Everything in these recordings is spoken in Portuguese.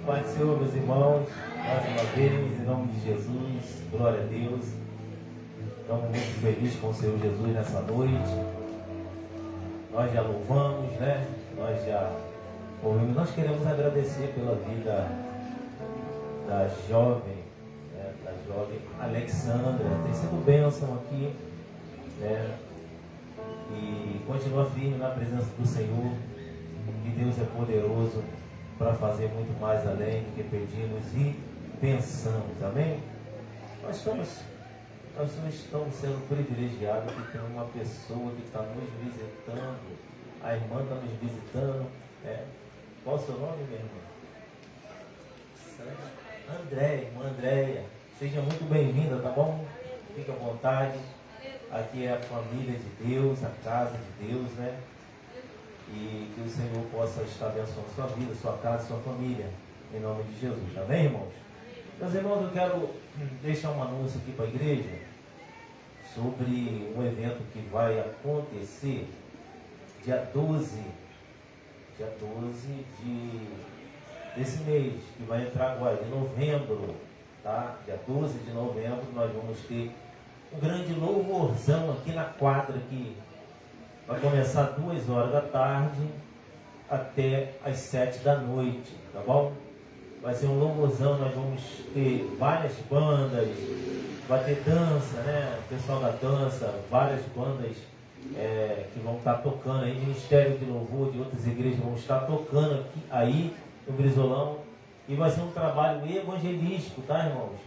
Pai do Senhor, meus irmãos, mais uma vez, em nome de Jesus, glória a Deus. Estamos muito felizes com o Senhor Jesus nessa noite. Nós já louvamos, né? Nós já ouvimos. Nós queremos agradecer pela vida da jovem, né? Da jovem Alexandra. Tem sido bênção aqui, né? E continua firme na presença do Senhor. E Deus é poderoso para fazer muito mais além do que pedimos e pensamos, amém? Nós estamos sendo privilegiados que tem uma pessoa que está nos visitando, a irmã está nos visitando, né? Qual o seu nome, minha irmã? Andréia, irmã Andréia, seja muito bem-vinda, tá bom? Fique à vontade, aqui é a família de Deus, a casa de Deus, né? E que o Senhor possa estar abençoando sua vida, sua casa, sua família, em nome de Jesus, amém, irmãos? Meus irmãos, eu quero deixar um anúncio aqui para a igreja sobre um evento que vai acontecer dia 12 desse mês, que vai entrar agora, de novembro, tá? Dia 12 de novembro nós vamos ter um grande louvorzão aqui na quadra, que vai começar 2 horas da tarde até as 7 da noite, tá bom? Vai ser um louvorzão, nós vamos ter várias bandas, vai ter dança, né? O pessoal da dança, várias bandas que vão estar tocando aí, Ministério de Louvor de outras igrejas vão estar tocando aqui, aí no Brizolão, e vai ser um trabalho evangelístico, tá, irmãos?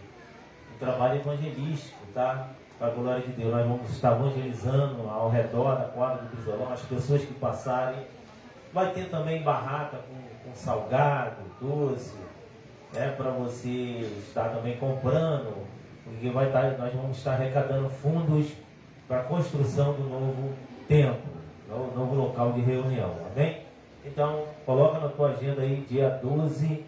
Um trabalho evangelístico, tá? Para a glória de Deus, nós vamos estar evangelizando ao redor da quadra do Brizolão, as pessoas que passarem. Vai ter também barraca com salgado, doce, né, para você estar também comprando, porque nós vamos estar arrecadando fundos para a construção do novo templo, novo local de reunião, amém? Então, coloca na tua agenda aí, dia 12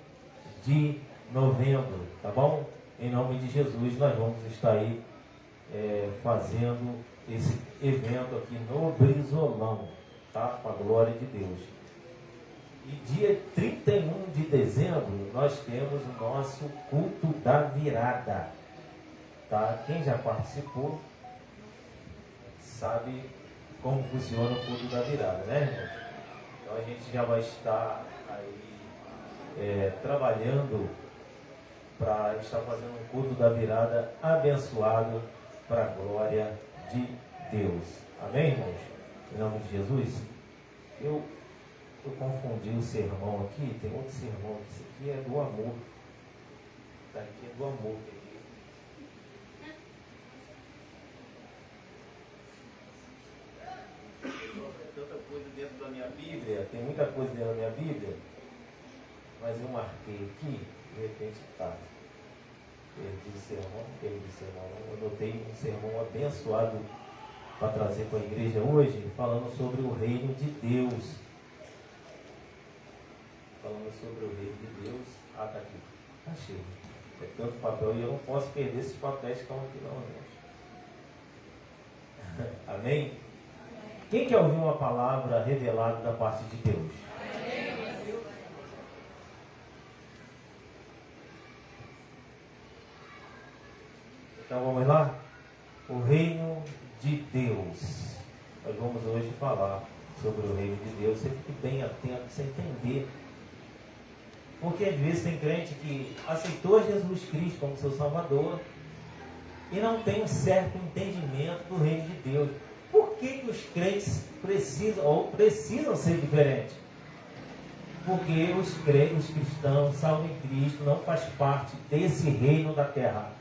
de novembro, tá bom? Em nome de Jesus, nós vamos estar aí fazendo esse evento aqui no Brizolão, tá? Com a glória de Deus. E dia 31 de dezembro nós temos o nosso culto da virada, tá? Quem já participou sabe como funciona o culto da virada, né, irmão? Então a gente já vai estar aí trabalhando para estar fazendo um culto da virada abençoado para a glória de Deus. Amém, irmãos? Em nome de Jesus. Eu confundi o sermão aqui, tem outro sermão, esse aqui é do amor. Tá aqui é do amor. Tem tanta coisa dentro da minha Bíblia, tem muita coisa dentro da minha Bíblia, mas eu marquei aqui, de repente tá. Perdi o sermão. Eu anotei um sermão abençoado para trazer para a igreja hoje, falando sobre o reino de Deus. Falando sobre o reino de Deus. Ah, tá aqui. Achei. É tanto papel e eu não posso perder esses papéis que estão aqui não, irmãos. Amém? Quem quer ouvir uma palavra revelada da parte de Deus? Então vamos lá? O reino de Deus. Nós vamos hoje falar sobre o reino de Deus. Você fique bem atento para você entender. Porque às vezes tem crente que aceitou Jesus Cristo como seu Salvador e não tem um certo entendimento do reino de Deus. Por que os crentes precisam ser diferentes? Porque os cristãos, salvo em Cristo, não faz parte desse reino da terra.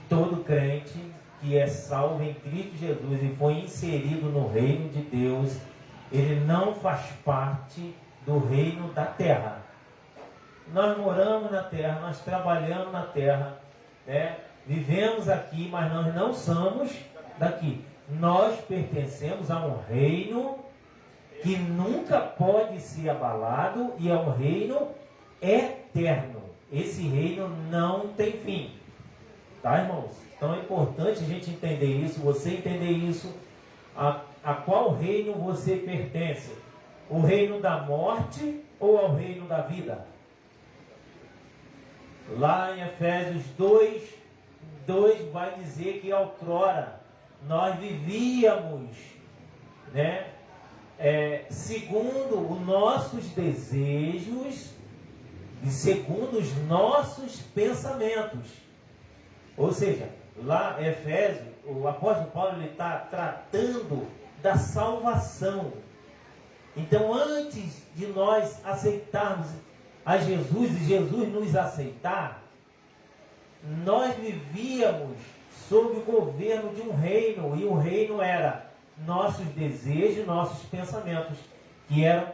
Todo crente que é salvo em Cristo Jesus e foi inserido no reino de Deus, ele não faz parte do reino da terra. Nós moramos na terra, nós trabalhamos na terra, né? Vivemos aqui, mas nós não somos daqui. Nós pertencemos a um reino que nunca pode ser abalado e é um reino eterno. Esse reino não tem fim. Tá, irmãos? Então é importante a gente entender isso, você entender isso, a qual reino você pertence. O reino da morte ou ao reino da vida? Lá em Efésios 2 vai dizer que outrora nós vivíamos, né, segundo os nossos desejos e segundo os nossos pensamentos. Ou seja, lá em Efésios, o apóstolo Paulo está tratando da salvação. Então, antes de nós aceitarmos a Jesus e Jesus nos aceitar, nós vivíamos sob o governo de um reino, e o reino era nossos desejos, nossos pensamentos, que eram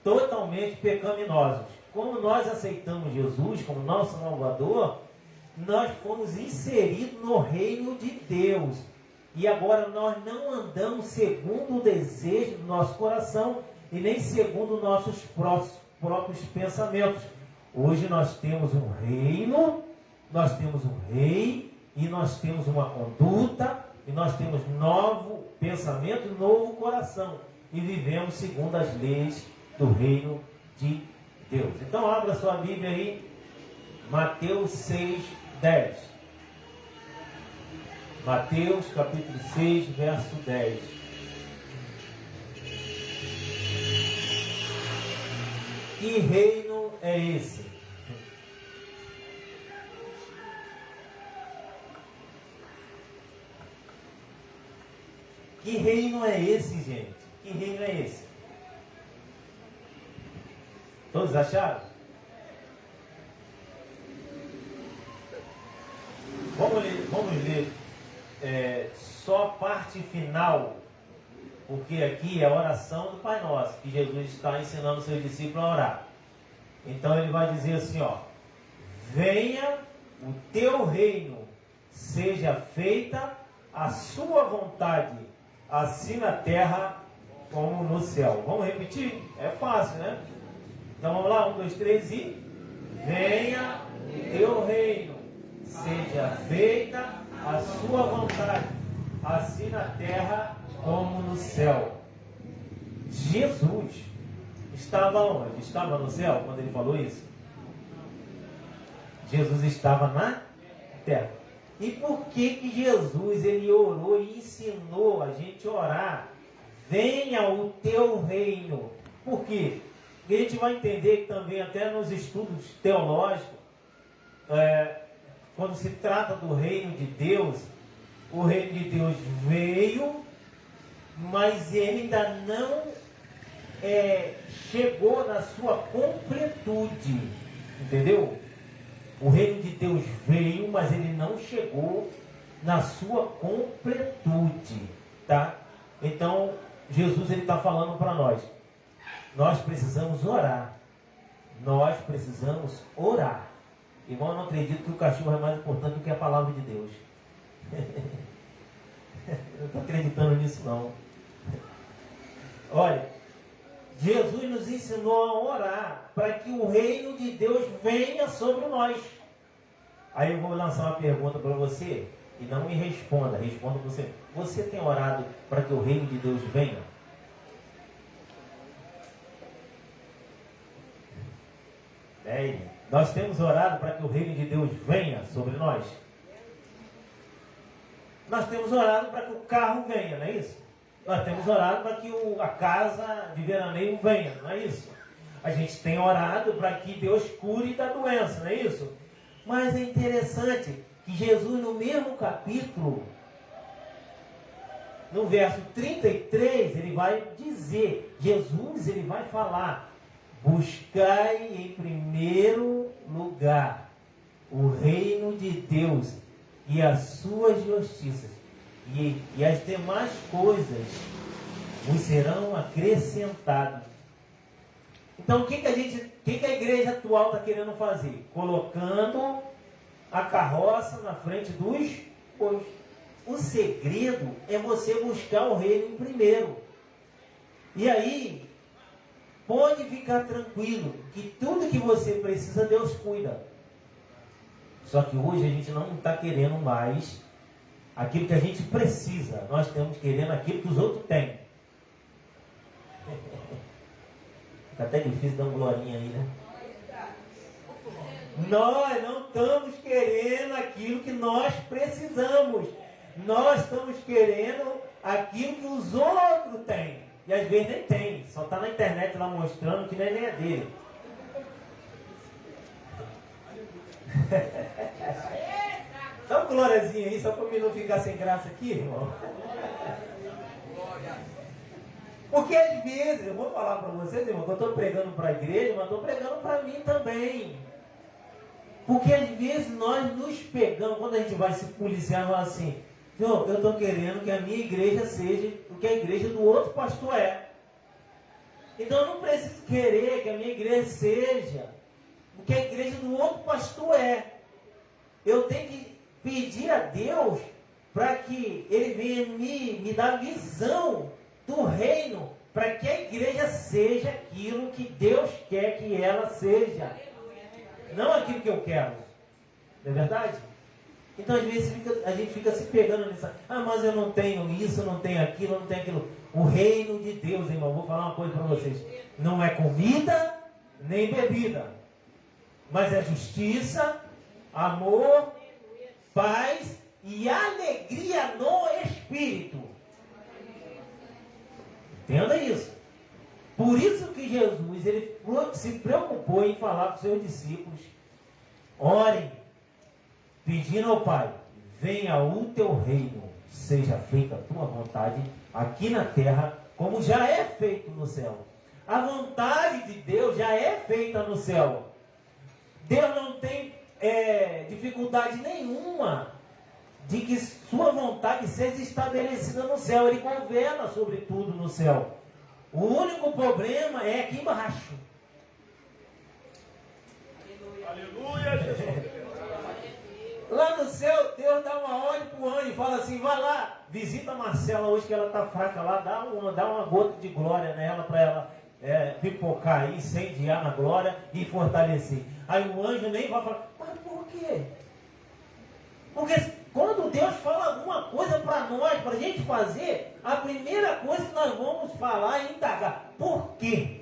totalmente pecaminosos. Como nós aceitamos Jesus como nosso Salvador, nós fomos inseridos no reino de Deus. E agora nós não andamos segundo o desejo do nosso coração e nem segundo nossos próprios pensamentos. Hoje nós temos um reino, nós temos um rei, e nós temos uma conduta, e nós temos novo pensamento, novo coração, e vivemos segundo as leis do reino de Deus. Então abra sua Bíblia aí, Mateus 6:10. Mateus capítulo 6, verso 10. Que reino é esse? Que reino é esse, gente? Que reino é esse? Todos acharam? Vamos ler só a parte final, porque aqui é a oração do Pai Nosso, que Jesus está ensinando os seus discípulos a orar. Então ele vai dizer assim, ó: venha o teu reino, seja feita a sua vontade, assim na terra como no céu. Vamos repetir? É fácil, né? Então vamos lá, 1, 2, 3 e... venha o teu reino, seja feita a sua vontade, assim na terra como no céu. Jesus estava onde? Estava no céu quando ele falou isso? Jesus estava na terra. E por que Jesus ele orou e ensinou a gente a orar? Venha o teu reino. Por quê? Porque a gente vai entender que também até nos estudos teológicos, quando se trata do reino de Deus, o reino de Deus veio, mas ele ainda não chegou na sua completude. Entendeu? O reino de Deus veio, mas ele não chegou na sua completude, tá? Então, Jesus ele está falando para nós. Nós precisamos orar. Nós precisamos orar. Irmão, eu não acredito que o cachorro é mais importante do que a palavra de Deus. Eu não estou acreditando nisso, não. Olha, Jesus nos ensinou a orar para que o reino de Deus venha sobre nós. Aí eu vou lançar uma pergunta para você e não me responda. Responda você. Você tem orado para que o reino de Deus venha? Nós temos orado para que o reino de Deus venha sobre nós? Nós temos orado para que o carro venha, não é isso? Nós temos orado para que a casa de veraneio venha, não é isso? A gente tem orado para que Deus cure da doença, não é isso? Mas é interessante que Jesus, no mesmo capítulo, no verso 33, ele vai dizer, Jesus ele vai falar: buscai em primeiro lugar o reino de Deus e as suas justiças, e as demais coisas vos serão acrescentadas. Então o que a igreja atual está querendo fazer? Colocando a carroça na frente dos bois. O segredo é você buscar o reino em primeiro. E aí, pode ficar tranquilo que tudo que você precisa, Deus cuida. Só que hoje a gente não está querendo mais aquilo que a gente precisa. Nós estamos querendo aquilo que os outros têm. Fica até difícil dar uma glorinha aí, né? Nós não estamos querendo aquilo que nós precisamos. Nós estamos querendo aquilo que os outros têm. E às vezes nem tem. Só está na internet lá mostrando que nem é dele. Dá uma glóriazinha aí, só para mim não ficar sem graça aqui, irmão. Porque às vezes, eu vou falar para vocês, irmão, que eu estou pregando para a igreja, mas estou pregando para mim também. Porque às vezes nós nos pegamos, quando a gente vai se policiar, fala assim, eu estou querendo que a minha igreja seja o que a igreja do outro pastor é. Então eu não preciso querer que a minha igreja seja o que a igreja do outro pastor é. Eu tenho que pedir a Deus para que Ele venha me dar visão do reino, para que a igreja seja aquilo que Deus quer que ela seja. Não aquilo que eu quero. Não é verdade? Então às vezes a gente fica se pegando nessa. Mas eu não tenho isso, eu não tenho aquilo, eu não tenho aquilo. O reino de Deus, irmão, vou falar uma coisa para vocês. Não é comida, nem bebida. Mas é justiça, amor, paz e alegria no Espírito. Entenda isso. Por isso que Jesus ele se preocupou em falar para os seus discípulos: orem, pedindo ao Pai, venha o teu reino, seja feita a tua vontade aqui na terra, como já é feito no céu. A vontade de Deus já é feita no céu. Deus não tem dificuldade nenhuma de que sua vontade seja estabelecida no céu. Ele governa sobre tudo no céu. O único problema é aqui embaixo. Aleluia, Jesus. Lá no céu, Deus dá uma ordem para o anjo e fala assim: vai lá, visita a Marcela hoje que ela está fraca lá, dá uma gota de glória nela para ela pipocar aí, incendiar na glória e fortalecer. Aí o anjo nem vai falar: mas por quê? Porque quando Deus fala alguma coisa para nós, para a gente fazer, a primeira coisa que nós vamos falar e indagar: por quê?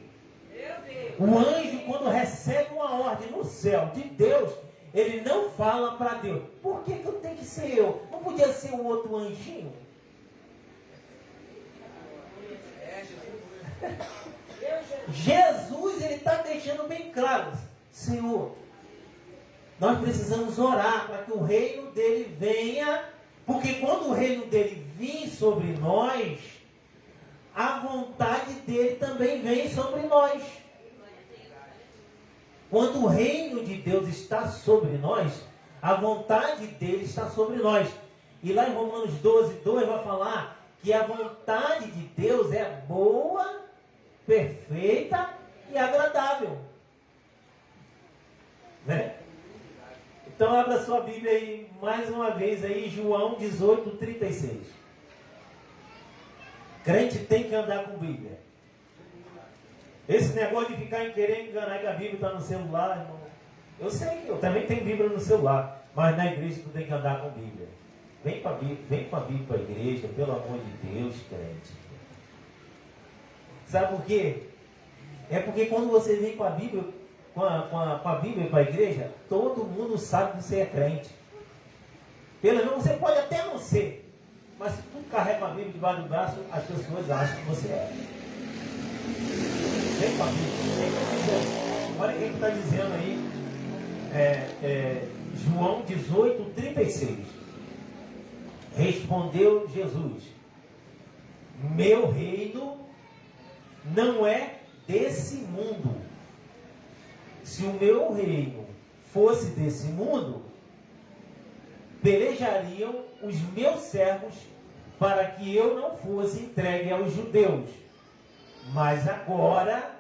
O anjo, quando recebe uma ordem no céu de Deus, ele não fala para Deus: por que eu tenho que ser eu? Não podia ser o outro anjinho? Jesus, ele está deixando bem claro: Senhor, nós precisamos orar para que o reino dele venha, porque quando o reino dele vir sobre nós, a vontade dele também vem sobre nós. Quando o reino de Deus está sobre nós, a vontade dele está sobre nós. E lá em Romanos 12:2 vai falar que a vontade de Deus é boa, perfeita e agradável. Né? Então abra sua Bíblia aí mais uma vez aí, João 18:36. Crente tem que andar com Bíblia. Esse negócio de ficar em querer enganar que a Bíblia está no celular, irmão. Eu sei, eu também tenho Bíblia no celular, mas na igreja tu tem que andar com Bíblia. Vem com a Bíblia para a igreja, pelo amor de Deus, crente. Sabe por quê? É porque quando você vem com a Bíblia, com a Bíblia para a igreja, todo mundo sabe que você é crente. Pelo menos você pode até não ser, mas se tu carrega a Bíblia debaixo do braço, as pessoas acham que você é. Vem com a Bíblia. Olha o que está dizendo aí. João 18:36. Respondeu Jesus: meu reino não é desse mundo. Se o meu reino fosse desse mundo, pelejariam os meus servos para que eu não fosse entregue aos judeus. Mas agora,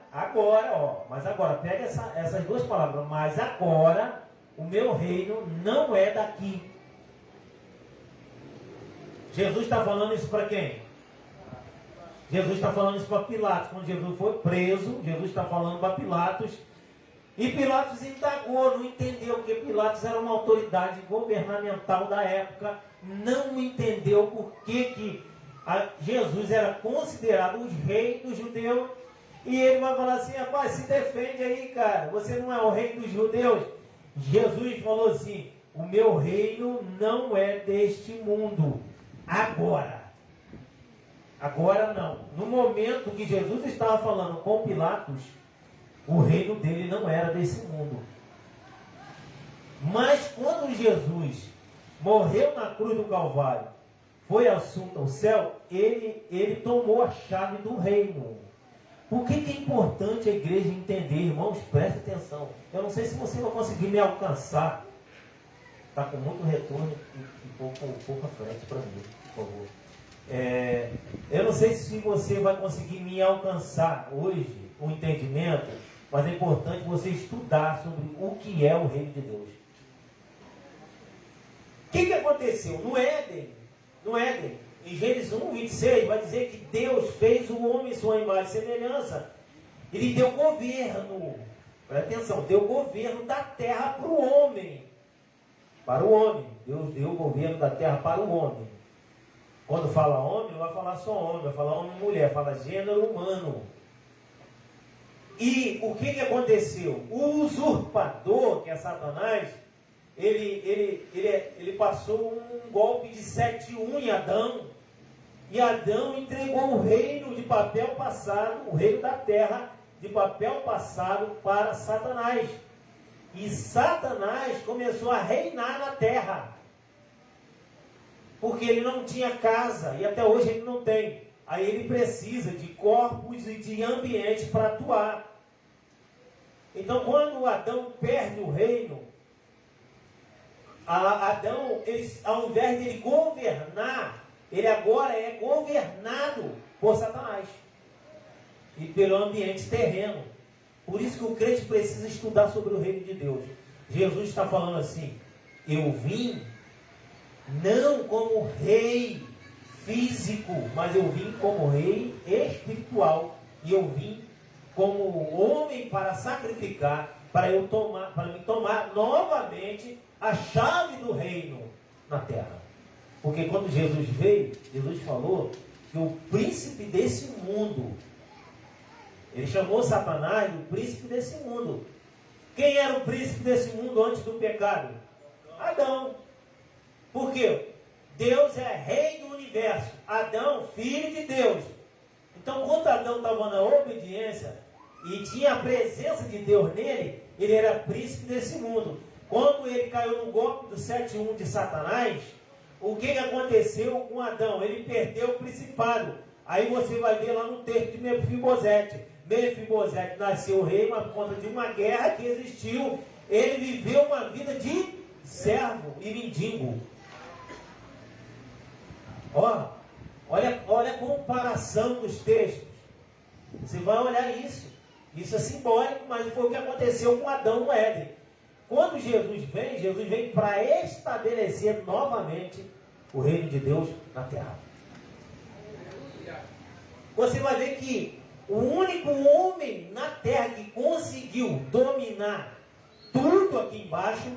pega essas duas palavras: mas agora o meu reino não é daqui. Jesus está falando isso para quem? Jesus está falando isso para Pilatos. Quando Jesus foi preso, Jesus está falando para Pilatos. E Pilatos indagou, não entendeu, porque Pilatos era uma autoridade governamental da época. Não entendeu por que Jesus era considerado o rei dos judeus. E ele vai falar assim: rapaz, se defende aí, cara. Você não é o rei dos judeus? Jesus falou assim: o meu reino não é deste mundo. Agora não. No momento que Jesus estava falando com Pilatos, o reino dele não era desse mundo. Mas quando Jesus morreu na cruz do Calvário, foi assunto ao céu, ele tomou a chave do reino. Por que é importante a igreja entender, irmãos? Preste atenção. Eu não sei se você vai conseguir me alcançar. Está com muito retorno e pouco à frente para mim, por favor. Eu não sei se você vai conseguir me alcançar hoje o entendimento, mas é importante você estudar sobre o que é o reino de Deus. O que aconteceu? No Éden, em Gênesis 1, 26, vai dizer que Deus fez o homem em sua imagem e semelhança. Ele deu governo, presta atenção, deu governo da terra para o homem. Para o homem. Deus deu o governo da terra para o homem. Quando fala homem, não vai falar só homem, vai falar homem e mulher, fala gênero humano. E o que aconteceu? O usurpador, que é Satanás, ele passou um golpe de 7-1 em Adão. E Adão entregou o reino de papel passado, o reino da terra de papel passado para Satanás. E Satanás começou a reinar na terra. Porque ele não tinha casa, e até hoje ele não tem. Aí ele precisa de corpos e de ambiente para atuar. Então, quando Adão perde o reino, Adão, ao invés de ele governar, ele agora é governado por Satanás e pelo ambiente terreno. Por isso que o crente precisa estudar sobre o reino de Deus. Jesus está falando assim: eu vim não como rei físico, mas eu vim como rei espiritual. E eu vim como homem para sacrificar, para me tomar novamente a chave do reino na terra. Porque quando Jesus veio, Jesus falou que o príncipe desse mundo, ele chamou Satanás o príncipe desse mundo. Quem era o príncipe desse mundo antes do pecado? Adão. Por quê? Deus é rei do universo. Adão, filho de Deus. Então, quando Adão estava na obediência e tinha a presença de Deus nele, ele era príncipe desse mundo. Quando ele caiu no golpe do 7-1 de Satanás, o que aconteceu com Adão? Ele perdeu o principado. Aí você vai ver lá no texto de Mefibosete. Mefibosete nasceu rei, mas por conta de uma guerra que existiu, ele viveu uma vida de servo e mendigo. Olha a comparação dos textos. Você vai olhar isso. Isso é simbólico, mas foi o que aconteceu com Adão no Éden. Quando Jesus vem para estabelecer novamente o reino de Deus na terra. Você vai ver que o único homem na terra que conseguiu dominar tudo aqui embaixo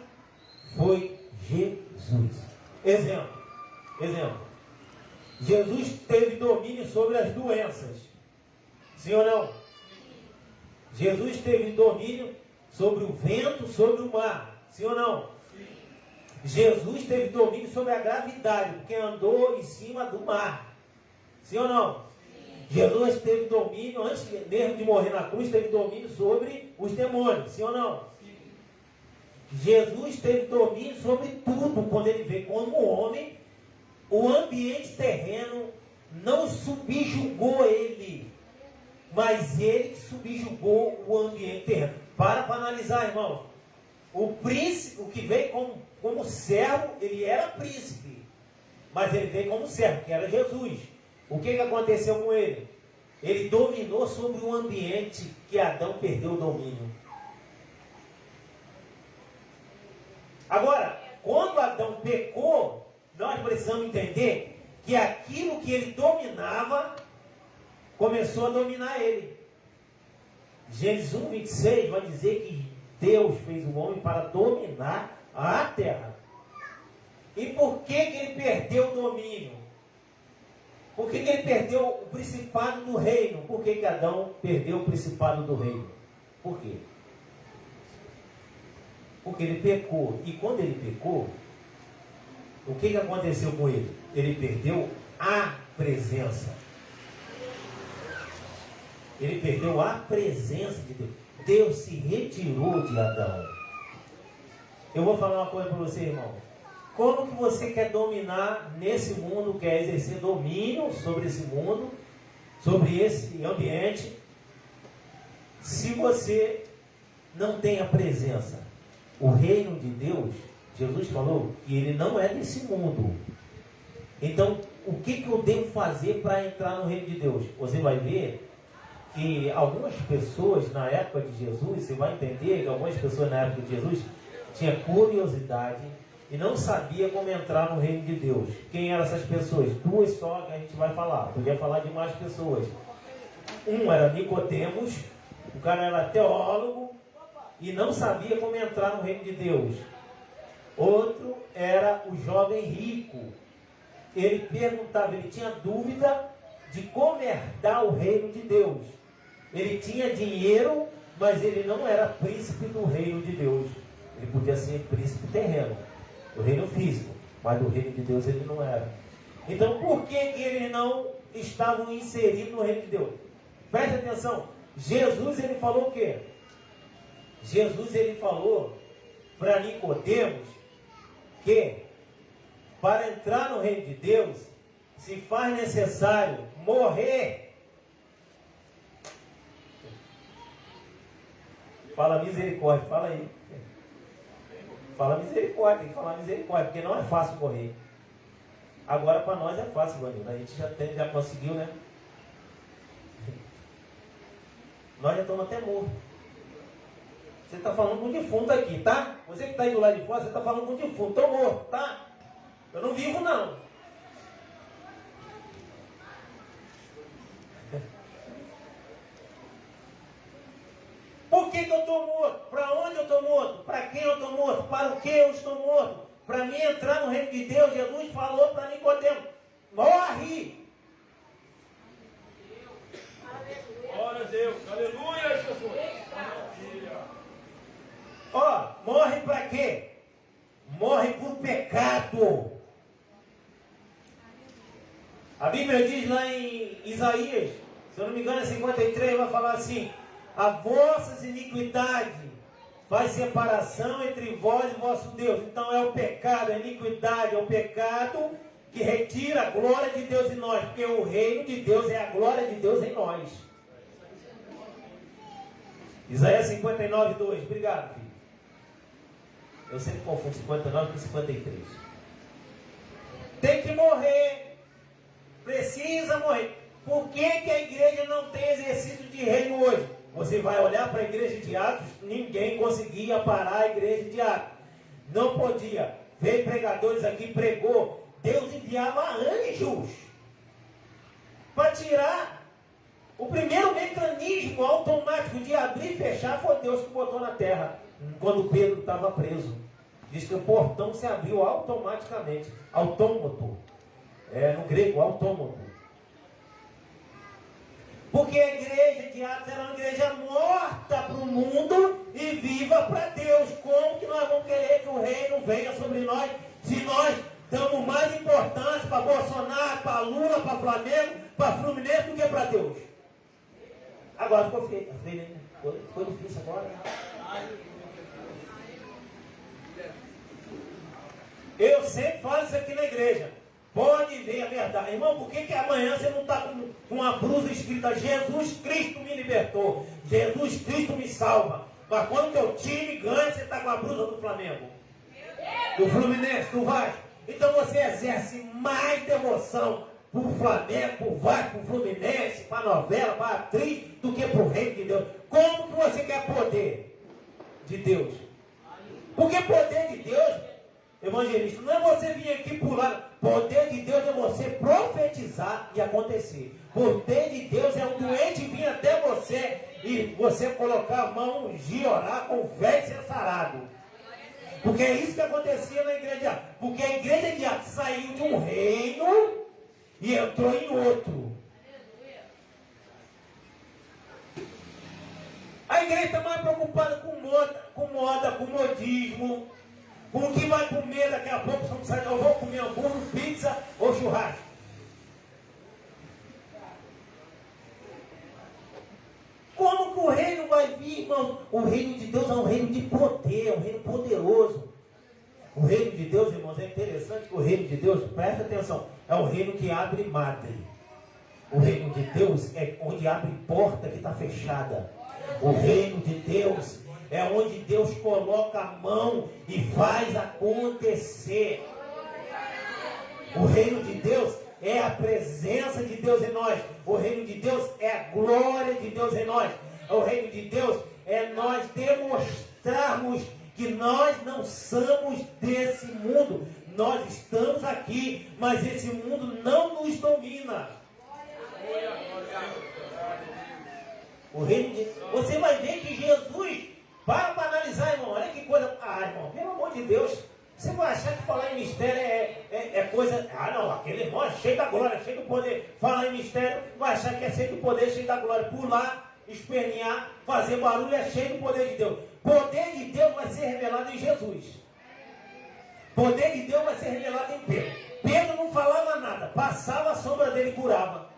foi Jesus. Exemplo. Jesus teve domínio sobre as doenças. Sim ou não? Jesus teve domínio sobre o vento, sobre o mar. Sim ou não? Sim. Jesus teve domínio sobre a gravidade, porque andou em cima do mar. Sim ou não? Sim. Jesus teve domínio, antes mesmo de morrer na cruz, teve domínio sobre os demônios. Sim ou não? Sim. Jesus teve domínio sobre tudo quando ele veio como homem. O ambiente terreno não subjugou ele, mas ele subjugou o ambiente terreno. Para analisar, irmão. O príncipe, o que veio como servo, ele era príncipe, mas ele veio como servo, que era Jesus. O que aconteceu com ele? Ele dominou sobre um ambiente que Adão perdeu o domínio. Agora, quando Adão pecou, nós precisamos entender que aquilo que ele dominava começou a dominar ele. Gênesis 1, 26 vai dizer que Deus fez o homem para dominar a terra. E por que ele perdeu o domínio? Por que ele perdeu o principado do reino? Por que Adão perdeu o principado do reino? Por quê? Porque ele pecou. E quando ele pecou, o que aconteceu com ele? Ele perdeu a presença. Ele perdeu a presença de Deus. Deus se retirou de Adão. Eu vou falar uma coisa para você, irmão. Como que você quer dominar nesse mundo, quer exercer domínio sobre esse mundo, sobre esse ambiente, se você não tem a presença? O reino de Deus, Jesus falou que ele não é desse mundo. Então, o que eu devo fazer para entrar no reino de Deus? Você vai ver que algumas pessoas na época de Jesus, você vai entender que algumas pessoas na época de Jesus tinham curiosidade e não sabia como entrar no reino de Deus. Quem eram essas pessoas? Duas só que a gente vai falar. Podia falar de mais pessoas. Um era Nicodemos, o cara era teólogo e não sabia como entrar no reino de Deus. Outro era o jovem rico. Ele perguntava, ele tinha dúvida de como herdar o reino de Deus. Ele tinha dinheiro, mas ele não era príncipe do reino de Deus. Ele podia ser príncipe terreno, do reino físico, mas do reino de Deus ele não era. Então, por que eles não estavam inseridos no reino de Deus? Preste atenção. Jesus, ele falou o quê? Jesus, ele falou para Nicodemos que para entrar no reino de Deus se faz necessário morrer. Fala misericórdia, fala aí. Fala misericórdia, tem que falar misericórdia, porque não é fácil morrer. Agora para nós é fácil, Vanildo. A gente já conseguiu, né? Nós já estamos até mortos. Você está falando com o defunto aqui, tá? Você que está aí do lado de fora, você está falando com o defunto. Estou morto, tá? Eu não vivo, não. Por que eu estou morto? Para onde eu estou morto? Para quem eu estou morto? Para o que eu estou morto? Para mim entrar no reino de Deus, Jesus falou para Nicodemos: morre! Glória a Deus, aleluia, Jesus. Ó, morre para quê? Morre por pecado. A Bíblia diz lá em Isaías, se eu não me engano é 53, vai falar assim: a vossas iniquidades faz separação entre vós e vosso Deus. Então é o pecado, a iniquidade, é o pecado que retira a glória de Deus em nós, porque o reino de Deus é a glória de Deus em nós. Isaías 59, 2. Obrigado, filho. Eu sempre confundo 59 com 53. Tem que morrer. Precisa morrer. Por que a igreja não tem exercício de reino hoje? Você vai olhar para a igreja de Atos, ninguém conseguia parar a igreja de Atos. Não podia. Veio pregadores aqui, pregou. Deus enviava anjos para tirar. O primeiro mecanismo automático de abrir e fechar foi Deus que botou na terra, quando Pedro estava preso. Diz que o portão se abriu automaticamente. Autômato. No grego, autômato. Porque a igreja de Atos era uma igreja morta para o mundo e viva para Deus. Como que nós vamos querer que o reino venha sobre nós se nós damos mais importância para Bolsonaro, para Lula, para Flamengo, para Fluminense do que para Deus? Agora ficou feio. Ficou difícil agora. Eu sempre falo isso aqui na igreja. Pode ver a verdade. Irmão, por que amanhã você não está com uma blusa escrita Jesus Cristo me libertou, Jesus Cristo me salva? Mas quando o teu time ganha, você está com a blusa do Flamengo, do Fluminense, do Vasco. Então você exerce mais devoção para o Flamengo, para o Vasco, para o Fluminense, para a novela, para a atriz, do que para o reino de Deus. Como que você quer poder de Deus? Porque poder de Deus, evangelista, não é você vir aqui pular. Poder de Deus é você profetizar e acontecer. Poder de Deus é um doente vir até você e você colocar a mão, ungir, orar, com fé e ser sarado. Porque é isso que acontecia na igreja de Atos. Porque a igreja de Atos saiu de um reino e entrou em outro. A A igreja está mais preocupada com moda, com modismo, com o que vai comer daqui a pouco. Eu vou comer hambúrguer, pizza ou churrasco. Como que o reino vai vir, irmão? O reino de Deus é um reino de poder, é um reino poderoso. O reino de Deus, irmãos, é interessante que o reino de Deus, presta atenção, é um reino que abre madre. O reino de Deus é onde abre porta que está fechada. O reino de Deus é onde Deus coloca a mão e faz acontecer. O reino de Deus é a presença de Deus em nós. O reino de Deus é a glória de Deus em nós. O reino de Deus é nós demonstrarmos que nós não somos desse mundo. Nós estamos aqui, mas esse mundo não nos domina. O reino de... Você vai ver que Jesus, para analisar, irmão, olha que coisa. Ah, irmão, pelo amor de Deus, você vai achar que falar em mistério é coisa. Ah, não, aquele irmão é cheio da glória, cheio do poder. Falar em mistério, vai achar que é cheio do poder, cheio da glória. Pular, espernear, fazer barulho, é cheio do poder de Deus. Poder de Deus vai ser revelado em Jesus. Poder de Deus vai ser revelado em Pedro. Pedro não falava nada, passava a sombra dele e curava.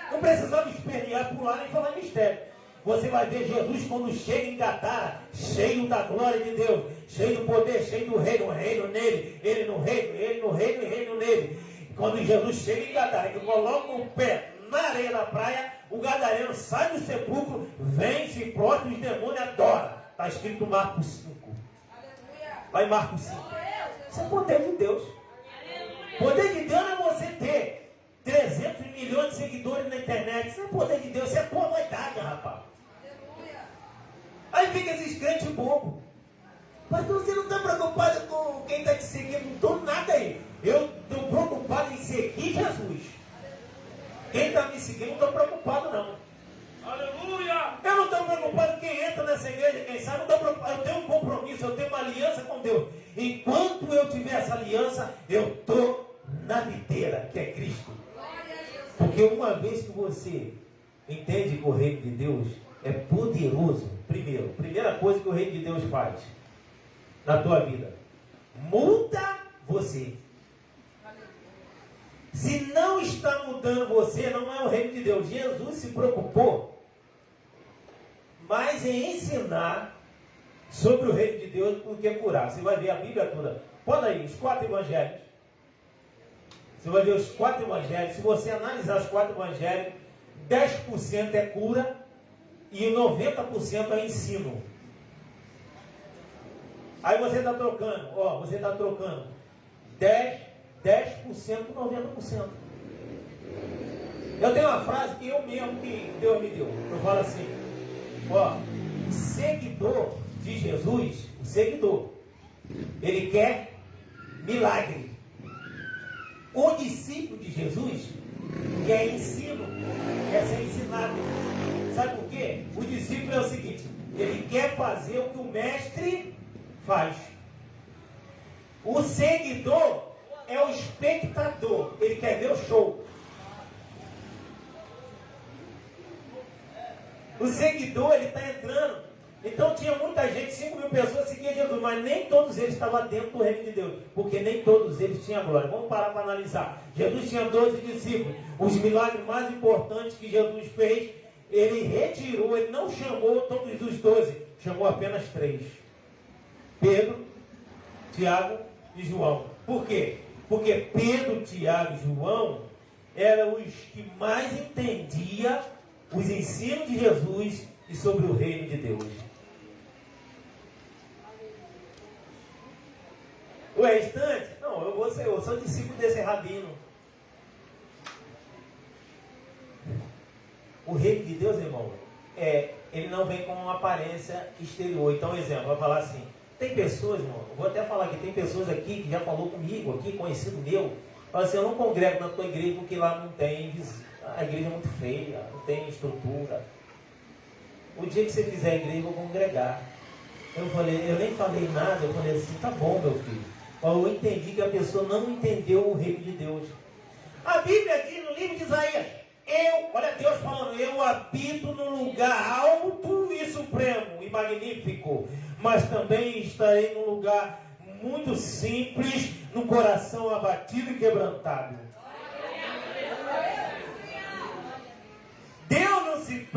Não precisava espernear, pular nem falar em mistério. Você vai ver Jesus quando chega em Gadara, cheio da glória de Deus, cheio do poder, cheio do reino, o reino nele, ele no reino, ele no reino e reino nele. Quando Jesus chega em Gadara, que coloca o pé na areia da praia, o gadareno sai do sepulcro, vem, se prostra, os demônios adoram. Está escrito em Marcos 5. Vai em Marcos 5. Isso é poder de Deus. Poder de Deus é você ter 300 milhões de seguidores na internet. Isso é poder de Deus, isso é tua vaidade, rapaz. Aí fica esses crentes bobos. Mas você não está preocupado com quem está te seguindo? Não estou nada aí. Eu estou preocupado em seguir Jesus. Quem está me seguindo, não estou preocupado não. Aleluia! Eu não estou preocupado com quem entra nessa igreja, quem sai. Não estou preocupado. Eu tenho um compromisso, eu tenho uma aliança com Deus. Enquanto eu tiver essa aliança, eu estou na videira, que é Cristo. Porque uma vez que você entende que o reino de Deus é poderoso, primeira coisa que o reino de Deus faz na tua vida, muda você. Se não está mudando você, não é o reino de Deus. Jesus se preocupou mais em ensinar sobre o reino de Deus do que curar. Você vai ver a Bíblia toda. Pode aí, os 4 evangelhos. Você vai ver os 4 evangelhos. Se você analisar os 4 evangelhos, 10% é cura e 90% é ensino. Aí você está trocando, você está trocando 10% por 90%. Eu tenho uma frase que eu mesmo, que Deus me deu. Eu falo assim, o seguidor de Jesus, o seguidor, ele quer milagre. O discípulo de Jesus quer ensino, quer ser ensinado. Sabe por quê? O discípulo é o seguinte, ele quer fazer o que o mestre faz. O seguidor é o espectador, ele quer ver o show. O seguidor, ele está entrando. Então tinha muita gente, 5.000 pessoas seguiam Jesus, mas nem todos eles estavam dentro do reino de Deus, porque nem todos eles tinham glória. Vamos parar para analisar. Jesus tinha 12 discípulos. Os milagres mais importantes que Jesus fez, ele retirou, ele não chamou todos os 12, chamou apenas 3. Pedro, Tiago e João. Por quê? Porque Pedro, Tiago e João eram os que mais entendiam os ensinos de Jesus e sobre o reino de Deus. O restante, não, eu sou discípulo desse rabino. O reino de Deus, irmão, ele não vem com uma aparência exterior. Então, exemplo, vai falar assim, tem pessoas, irmão, eu vou até falar que tem pessoas aqui que já falou comigo, aqui, conhecido meu, fala assim, eu não congrego na tua igreja porque lá não tem, a igreja é muito feia, não tem estrutura. O dia que você fizer a igreja, eu vou congregar. Eu nem falei nada, eu falei assim, tá bom, meu filho. Eu entendi que a pessoa não entendeu o reino de Deus. A Bíblia diz no livro de Isaías, olha Deus falando, eu habito num lugar alto e supremo e magnífico, mas também estarei num lugar muito simples, no coração abatido e quebrantado. Deus não se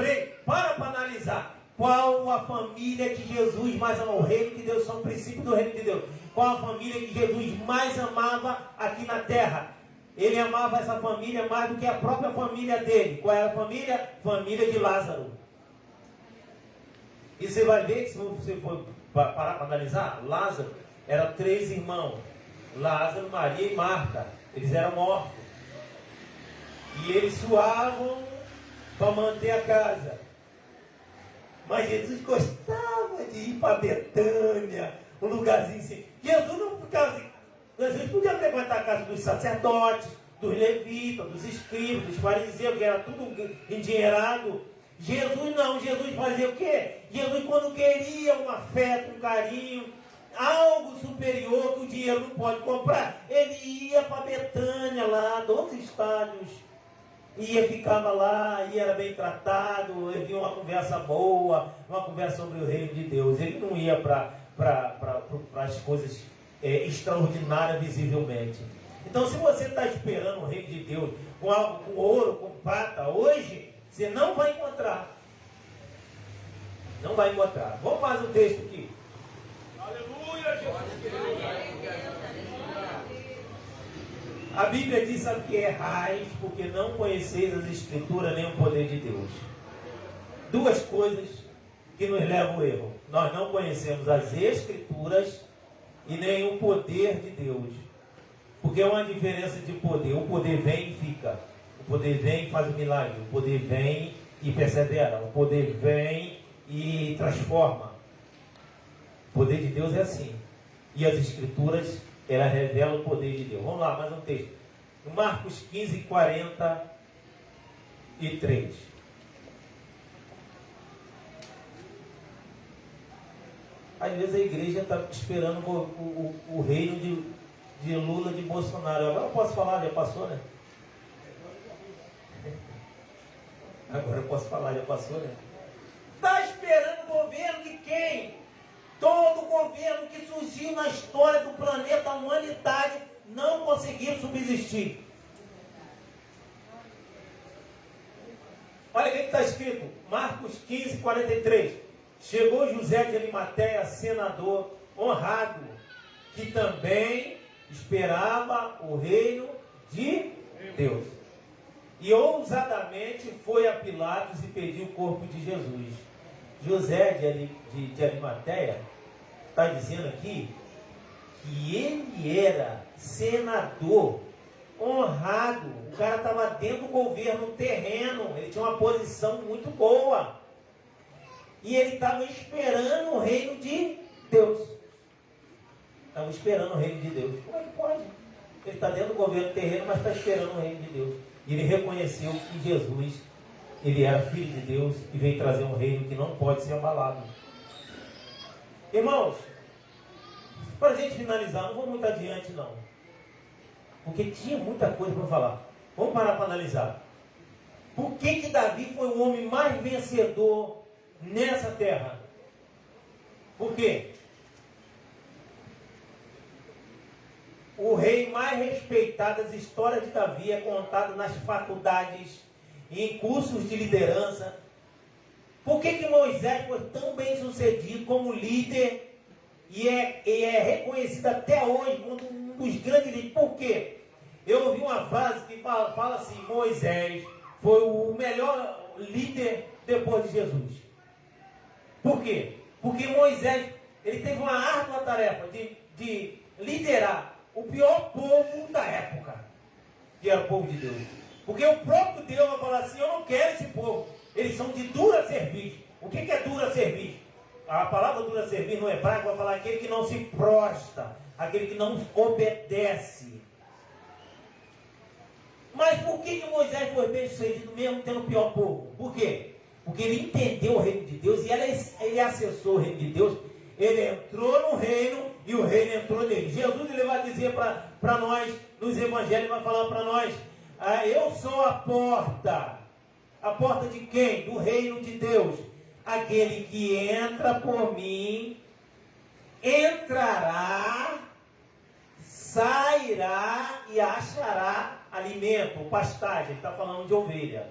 para analisar qual a família que Jesus mais amou. O reino de Deus são princípios do reino de Deus. Qual a família que Jesus mais amava aqui na terra? Ele amava essa família mais do que a própria família dele. Qual era a família? Família de Lázaro. E você vai ver que se você for parar para analisar, Lázaro eram 3 irmãos. Lázaro, Maria e Marta. Eles eram mortos. E eles suavam para manter a casa. Mas Jesus gostava de ir para Betânia, um lugarzinho assim. Jesus não ficava assim. Jesus podia frequentar a casa dos sacerdotes, dos levitas, dos escribas, dos fariseus, que era tudo endinheirado. Jesus não, Jesus fazia o quê? Jesus, quando queria um afeto, um carinho, algo superior que o dinheiro não pode comprar, ele ia para Betânia, lá, 12 estádios, ia, ficava lá, e era bem tratado, ele vinha uma conversa boa, uma conversa sobre o reino de Deus. Ele não ia para as coisas extraordinárias visivelmente. Então, se você está esperando o reino de Deus com algo, com ouro, com prata, hoje, você não vai encontrar. Não vai encontrar. Vamos mais um texto aqui. Aleluia, Jesus. A Bíblia diz, sabe, que errais porque não conheceis as Escrituras nem o poder de Deus. 2 coisas que nos levam ao erro. Nós não conhecemos as Escrituras e nem o poder de Deus. Porque é uma diferença de poder. O poder vem e fica. O poder vem e faz o milagre. O poder vem e persevera. O poder vem e transforma. O poder de Deus é assim. E as Escrituras, ela revela o poder de Deus. Vamos lá, mais um texto. Marcos 15, 43. Às vezes a igreja está esperando o reino de Lula, de Bolsonaro. Agora eu posso falar, já passou, né? Agora eu posso falar, já passou, né? Está esperando o governo de quem? Todo governo que surgiu na história do planeta, a humanidade, não conseguiu subsistir. Olha o que está escrito. Marcos 15, 43. Chegou José de Arimateia, senador honrado, que também esperava o reino de Deus. E ousadamente foi a Pilatos e pediu o corpo de Jesus. José de Arimateia está dizendo aqui que ele era senador honrado. O cara estava dentro do governo terreno, ele tinha uma posição muito boa. E ele estava esperando o reino de Deus. Estava esperando o reino de Deus. Como é que pode? Ele está dentro do governo terreno, mas está esperando o reino de Deus. E ele reconheceu que Jesus, ele era filho de Deus e veio trazer um reino que não pode ser abalado. Irmãos, para a gente finalizar, não vou muito adiante não. Porque tinha muita coisa para falar. Vamos parar para analisar. Por que Davi foi o homem mais vencedor nessa terra? Por quê? O rei mais respeitado das histórias de Davi é contado nas faculdades e em cursos de liderança. Por que Moisés foi tão bem sucedido como líder e é reconhecido até hoje como um dos grandes líderes? Por quê? Eu ouvi uma frase que fala assim: Moisés foi o melhor líder depois de Jesus. Por quê? Porque Moisés, ele teve uma árdua tarefa de liderar o pior povo da época, que era o povo de Deus. Porque o próprio Deus vai falar assim: eu não quero esse povo, eles são de dura serviço. O que é dura serviço? A palavra dura serviço no hebraico vai falar aquele que não se prostra, aquele que não obedece. Mas por que Moisés foi bem sucedido mesmo tendo o pior povo? Por quê? Porque ele entendeu o reino de Deus e ele acessou o reino de Deus. Ele entrou no reino e o reino entrou nele. Jesus, ele vai dizer para nós, nos evangelhos, vai falar para nós: eu sou a porta. A porta de quem? Do reino de Deus. Aquele que entra por mim, entrará, sairá e achará alimento, pastagem. Ele está falando de ovelha.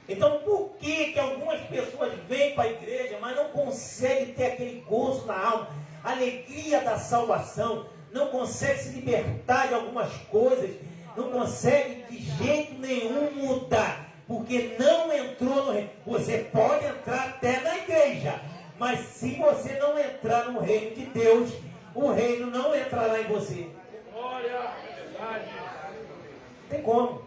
Então, por que algumas pessoas vêm para a igreja, mas não conseguem ter aquele gozo na alma, a alegria da salvação, não conseguem se libertar de algumas coisas, não conseguem de jeito nenhum mudar, porque não entrou no reino. Você pode entrar até na igreja, mas se você não entrar no reino de Deus, o reino não entrará em você. Glória, verdade. Não tem como.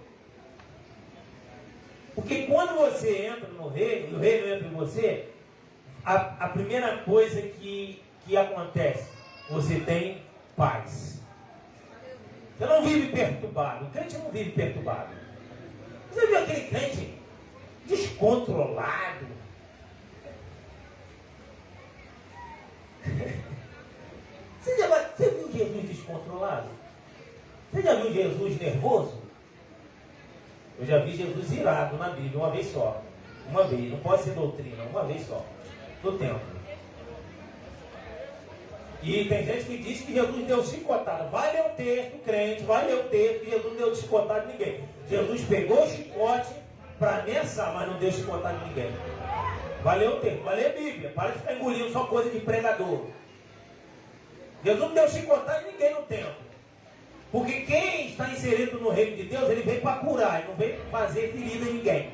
Porque quando você entra no reino, e o reino entra em você, a primeira coisa que acontece, você tem paz. Você não vive perturbado. O crente não vive perturbado. Você viu aquele crente descontrolado? Você viu Jesus descontrolado? Você já viu Jesus nervoso? Eu já vi Jesus irado na Bíblia, uma vez só. Uma vez, não pode ser doutrina, uma vez só. No templo. E tem gente que diz que Jesus deu chicotada. Vai ler o texto, crente, vai ler o texto, que Jesus não deu chicotada de ninguém. Jesus pegou o chicote para ameaçar, mas não deu chicotada de ninguém. Vai ler o texto, vai ler a Bíblia. Para de ficar engolindo só coisa de pregador. Jesus não deu chicotada de ninguém no templo. Porque quem está inserido no reino de Deus, ele vem para curar, ele não vem fazer ferida em ninguém.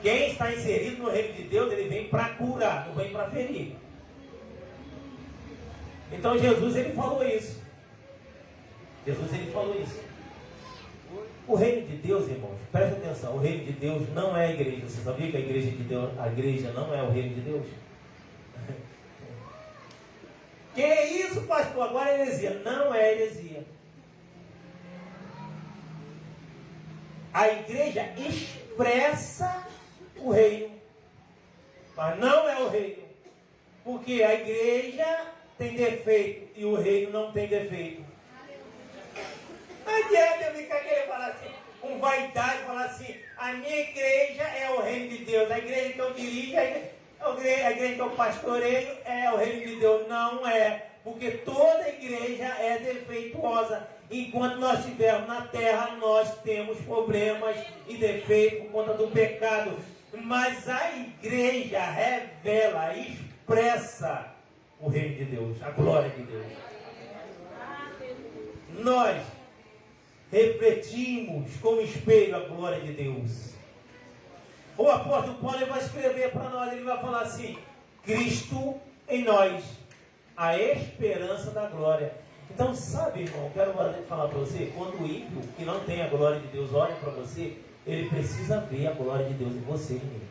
Quem está inserido no reino de Deus, ele vem para curar, não vem para ferir. Então Jesus, ele falou isso. Jesus, ele falou isso. O reino de Deus, irmãos, presta atenção, o reino de Deus não é a igreja. Você sabia que a igreja de Deus, a igreja não é o reino de Deus? Que isso, pastor? Agora é heresia. Não é heresia. A igreja expressa o reino, mas não é o reino. Porque a igreja tem defeito e o reino não tem defeito. Não adianta eu ficar querendo falar assim, com vaidade, falar assim, a minha igreja é o reino de Deus, a igreja que eu dirijo, a igreja que eu pastoreio é o reino de Deus. Não é, porque toda igreja é defeituosa. Enquanto nós estivermos na terra, nós temos problemas e defeitos por conta do pecado. Mas a igreja revela, expressa o reino de Deus, a glória de Deus. Nós refletimos como espelho a glória de Deus. O apóstolo Paulo vai escrever para nós, ele vai falar assim: Cristo em nós, a esperança da glória. Então, sabe, irmão, quero falar para você, quando o ímpio, que não tem a glória de Deus, olha para você, ele precisa ver a glória de Deus em você, menino.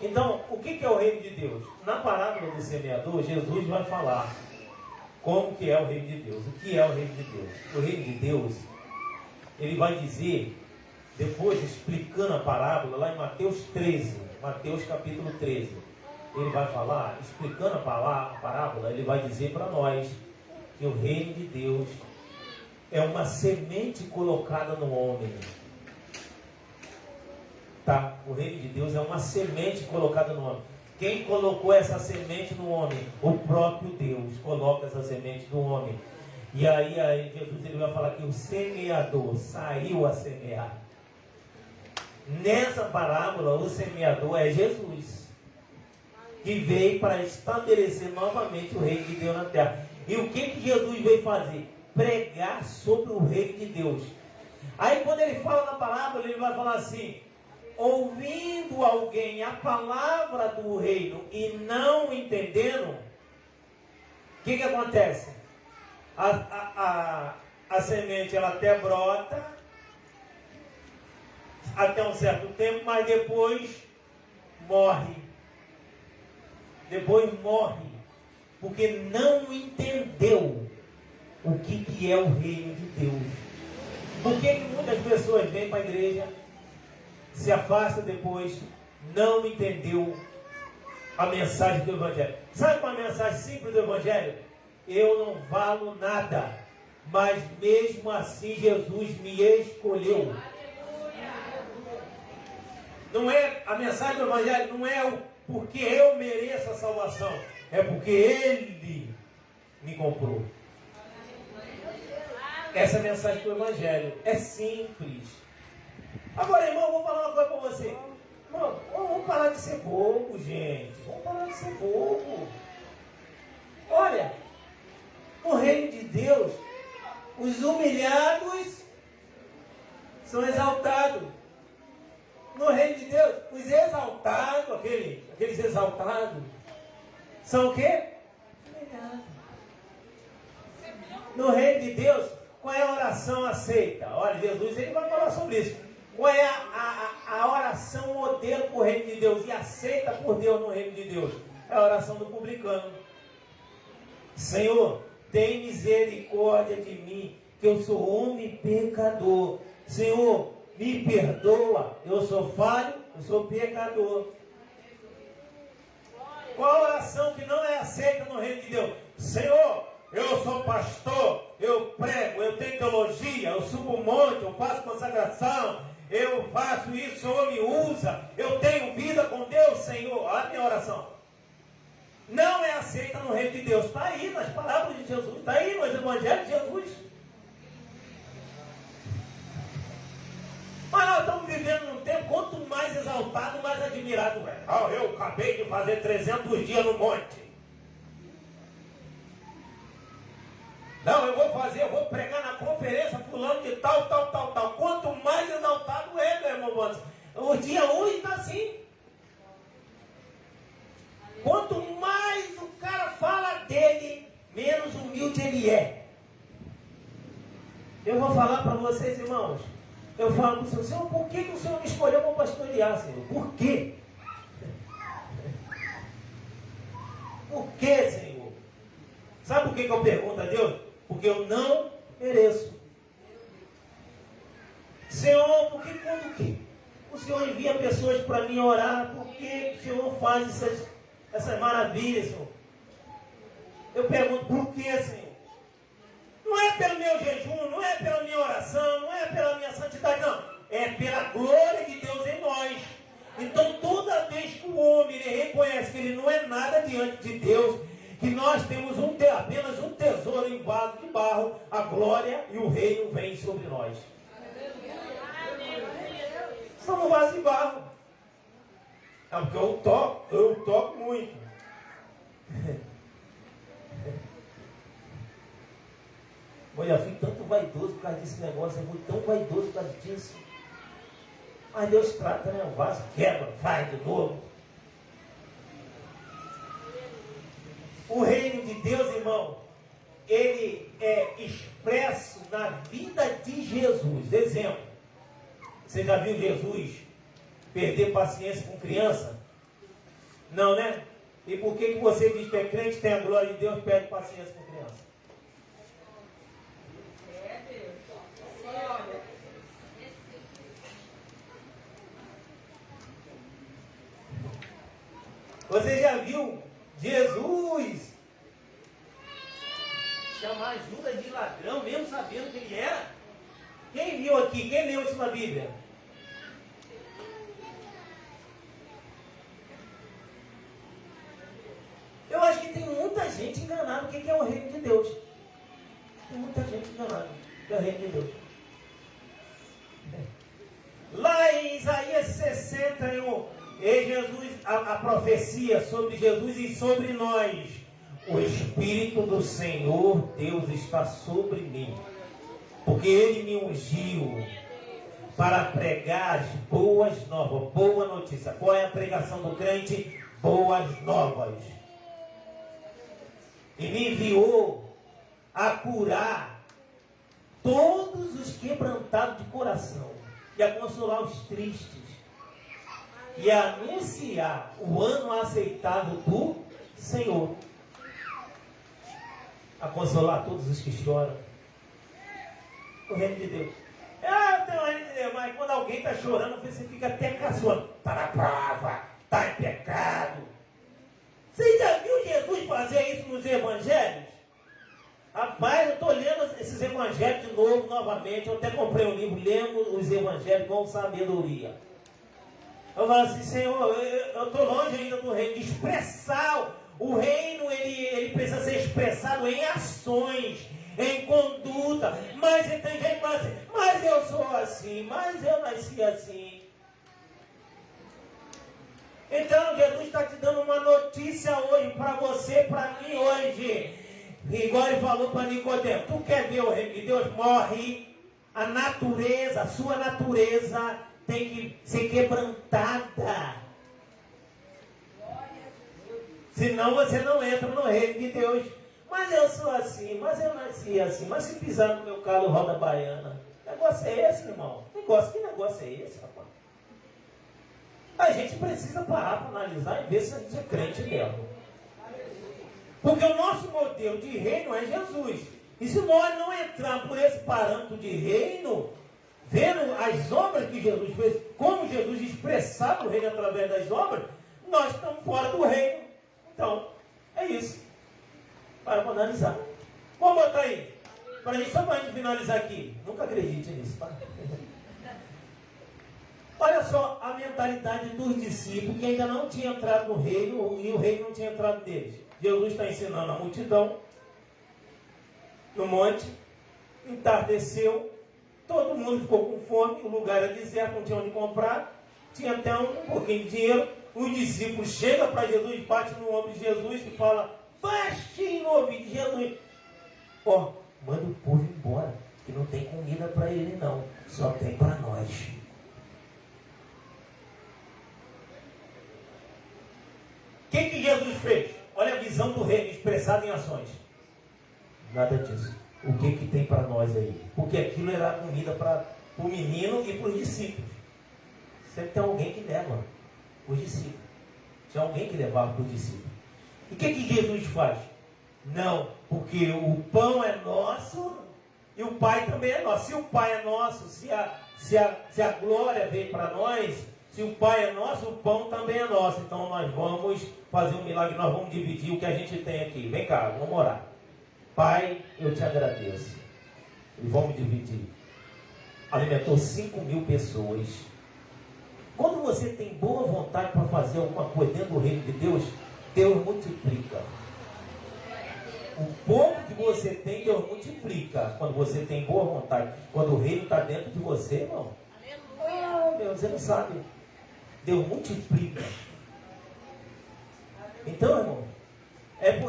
Então, o que é o reino de Deus? Na parábola do semeador, Jesus vai falar como que é o reino de Deus. O que é o reino de Deus? O reino de Deus, ele vai dizer, depois explicando a parábola, lá em Mateus 13, Mateus capítulo 13, ele vai falar, explicando a parábola, ele vai dizer para nós que o reino de Deus é uma semente colocada no homem. Tá? O reino de Deus é uma semente colocada no homem. Quem colocou essa semente no homem? O próprio Deus coloca essa semente no homem. E aí Jesus ele vai falar que o semeador saiu a semear. Nessa parábola, o semeador é Jesus, que veio para estabelecer novamente o reino de Deus na terra. E o que Jesus veio fazer? Pregar sobre o reino de Deus. Aí quando ele fala na parábola, ele vai falar assim: ouvindo alguém a palavra do reino e não entendendo, o que acontece? A semente ela até brota até um certo tempo, mas depois morre. Depois morre, porque não entendeu o que é o reino de Deus. Por que muitas pessoas vêm para a igreja, se afasta depois, não entendeu a mensagem do Evangelho? Sabe qual é a mensagem simples do Evangelho? Eu não valo nada. mas mesmo assim Jesus me escolheu. Não é, a mensagem do Evangelho não é o porque eu mereço a salvação, é porque Ele me comprou. Essa é a mensagem do Evangelho. É simples. Agora, irmão, vou falar uma coisa para você. Irmão, vamos parar de ser bobo, gente. Vamos parar de ser bobo. Olha, no reino de Deus, os humilhados são exaltados. No reino de Deus, os exaltados, aqueles exaltados, são o quê? Humilhados. No reino de Deus, qual é a oração aceita? Olha, Jesus ele vai falar sobre isso. Qual é a oração modelo para o reino de Deus e aceita por Deus no reino de Deus? É a oração do publicano. Senhor, tem misericórdia de mim, que eu sou homem pecador. Senhor, me perdoa, eu sou falho, eu sou pecador. Qual a oração que não é aceita no reino de Deus? Senhor, eu sou pastor, eu prego, eu tenho teologia, eu subo um monte, eu faço consagração, eu faço isso, o Senhor me usa, eu tenho vida com Deus, Senhor. Olha a minha oração. Não é aceita no reino de Deus. Está aí nas palavras de Jesus, está aí nos evangelhos de Jesus. Mas nós estamos vivendo num tempo, quanto mais exaltado, mais admirado é. Eu acabei de fazer 300 dias no monte. Não, eu vou pregar na conferência fulano de tal. Quanto mais exaltado é, meu irmão. O dia hoje está assim. Quanto mais o cara fala dele, menos humilde ele é. Eu vou falar para vocês, irmãos. Eu falo para o Senhor, por que o Senhor me escolheu para pastorear, Senhor? Por quê? Por quê, Senhor? Sabe por que eu pergunto a Deus? Porque eu não mereço. Senhor, por que quando que o Senhor envia pessoas para mim orar? Por que o Senhor faz essas maravilhas, Senhor? Eu pergunto, por que, Senhor? Não é pelo meu jejum, não é pela minha oração, não é pela minha santidade, não. É pela glória de Deus em nós. Então, toda vez que o homem ele reconhece que ele não é nada diante de Deus, que nós temos apenas um tesouro em vaso de barro, a glória e o reino vem sobre nós. Somos vaso de barro. É porque eu toco muito. Olha, eu fui tanto vaidoso por causa desse negócio, eu fui tão vaidoso por causa disso. Mas Deus trata, né? O vaso quebra, faz de novo. O reino de Deus, irmão, ele é expresso na vida de Jesus. Exemplo, você já viu Jesus perder paciência com criança? Não, né? E por que você diz que é crente, tem a glória de Deus, perde paciência com criança? Você já viu Jesus chamar Judas de ladrão, mesmo sabendo que ele era? Quem viu aqui? Quem leu isso na Bíblia? Eu acho que tem muita gente enganada. O que é o reino de Deus? Tem muita gente enganada. O que é o reino de Deus? Lá em Isaías 61, Jesus, a profecia sobre Jesus e sobre nós. O Espírito do Senhor Deus está sobre mim, porque Ele me ungiu para pregar as boas novas, boa notícia. Qual é a pregação do crente? Boas novas. E me enviou a curar todos os quebrantados de coração e a consolar os tristes e a anunciar o ano aceitável do Senhor, a consolar todos os que choram. O reino de Deus. Eu tenho o reino de Deus, mas quando alguém está chorando, você fica até caçoando. Está na prova, está em pecado. Você já viu Jesus fazer isso nos evangelhos? Rapaz, eu estou lendo esses evangelhos. novo, novamente. Eu até comprei um livro, lendo os evangelhos com sabedoria. Eu falo assim, Senhor, eu estou longe ainda do reino. Expressar o reino, ele precisa ser expressado em ações, em conduta. Mas tem gente que fala assim, mas eu sou assim, mas eu nasci assim. Então Jesus está te dando uma notícia hoje para você, para mim hoje. Igual ele falou para Nicodemo, tu quer ver o reino de Deus? Morre. A natureza, a sua natureza tem que ser quebrantada. Senão você não entra no reino de Deus. Mas eu sou assim, mas eu nasci assim. Mas se pisar no meu calo roda baiana. Que negócio é esse, irmão? Que negócio é esse, rapaz? A gente precisa parar para analisar e ver se a gente é crente mesmo. Porque o nosso modelo de reino é Jesus. E se nós não entrarmos por esse parâmetro de reino, vendo as obras que Jesus fez, como Jesus expressava o reino através das obras, nós estamos fora do reino. Então, é isso. Para analisar. Vamos botar aí. Só para a gente finalizar aqui. Nunca acredite nisso, tá? Olha só a mentalidade dos discípulos que ainda não tinham entrado no reino e o reino não tinha entrado neles. Jesus está ensinando a multidão no monte, entardeceu, todo mundo ficou com fome, o lugar era deserto, não tinha onde comprar, tinha até um pouquinho de dinheiro. Os discípulos chegam para Jesus, batem no ombro de Jesus e falam, baixinho no ouvido de Jesus. Ó, manda o povo embora, que não tem comida para ele não, só tem para nós. O que Jesus fez? Olha a visão do reino expressada em ações. Nada disso. O que tem para nós aí? Porque aquilo era comida para o menino e para os discípulos. Sempre tem alguém que leva os discípulos. Tinha alguém que levava para os discípulos. E o que Jesus faz? Não, porque o pão é nosso e o Pai também é nosso. Se o Pai é nosso, se a glória veio para nós, se o Pai é nosso, o pão também é nosso. Então nós vamos fazer um milagre, nós vamos dividir o que a gente tem aqui. Vem cá, vamos orar. Pai, eu te agradeço. E vamos dividir. Alimentou 5.000 pessoas. Quando você tem boa vontade para fazer alguma coisa dentro do reino de Deus, Deus multiplica. O pouco que você tem, Deus multiplica. Quando você tem boa vontade. Quando o reino está dentro de você, irmão. Ah, Deus, você não sabe. Deus multiplica. Então, irmão,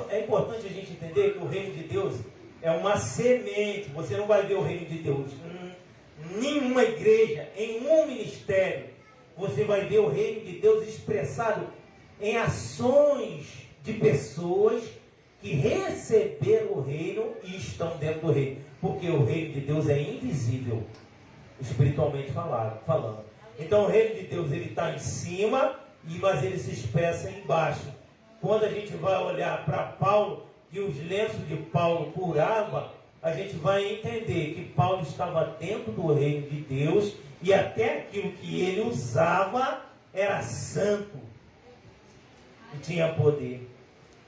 é importante a gente entender que o reino de Deus é uma semente. Você não vai ver o reino de Deus em nenhuma igreja, em um ministério. Você vai ver o reino de Deus expressado em ações de pessoas que receberam o reino e estão dentro do reino. Porque o reino de Deus é invisível, espiritualmente falando. Então o reino de Deus ele está em cima, mas ele se expressa embaixo. Quando a gente vai olhar para Paulo, que os lenços de Paulo curavam, a gente vai entender que Paulo estava dentro do reino de Deus e até aquilo que ele usava era santo e tinha poder.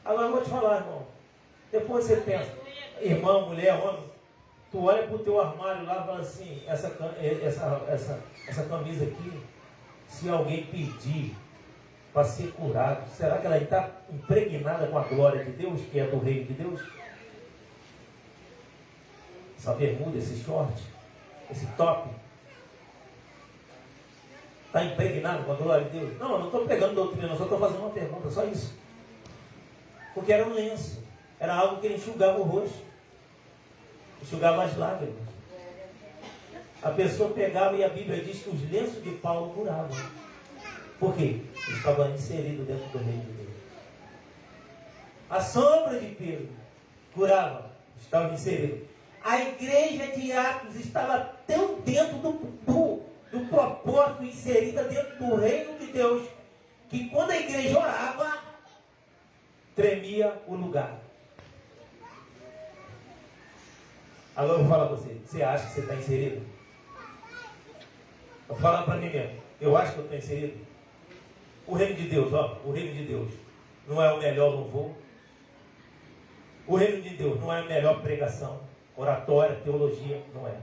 Agora eu vou te falar, irmão. Depois você pensa, irmão, mulher, homem, tu olha para o teu armário lá e fala assim, essa camisa aqui, se alguém pedir para ser curado, será que ela está impregnada com a glória de Deus, que é do reino de Deus? Essa bermuda, esse short, esse top, está impregnado com a glória de Deus? Não, eu não estou pegando doutrina, eu só estou fazendo uma pergunta, só isso. Porque era um lenço, era algo que ele enxugava o rosto, enxugava as lágrimas. A pessoa pegava e a Bíblia diz que os lenços de Paulo curavam. Por quê? Ele estava inserido dentro do reino de Deus. A sombra de Pedro curava, estava inserido. A igreja de Atos estava tão dentro do propósito, inserida dentro do reino de Deus, que quando a igreja orava, tremia o lugar. Agora eu vou falar para você, você acha que você está inserido? Vou falar para mim mesmo, eu acho que eu estou inserido. O reino de Deus, ó, o reino de Deus não é o melhor louvor. O reino de Deus não é a melhor pregação, oratória, teologia, não é.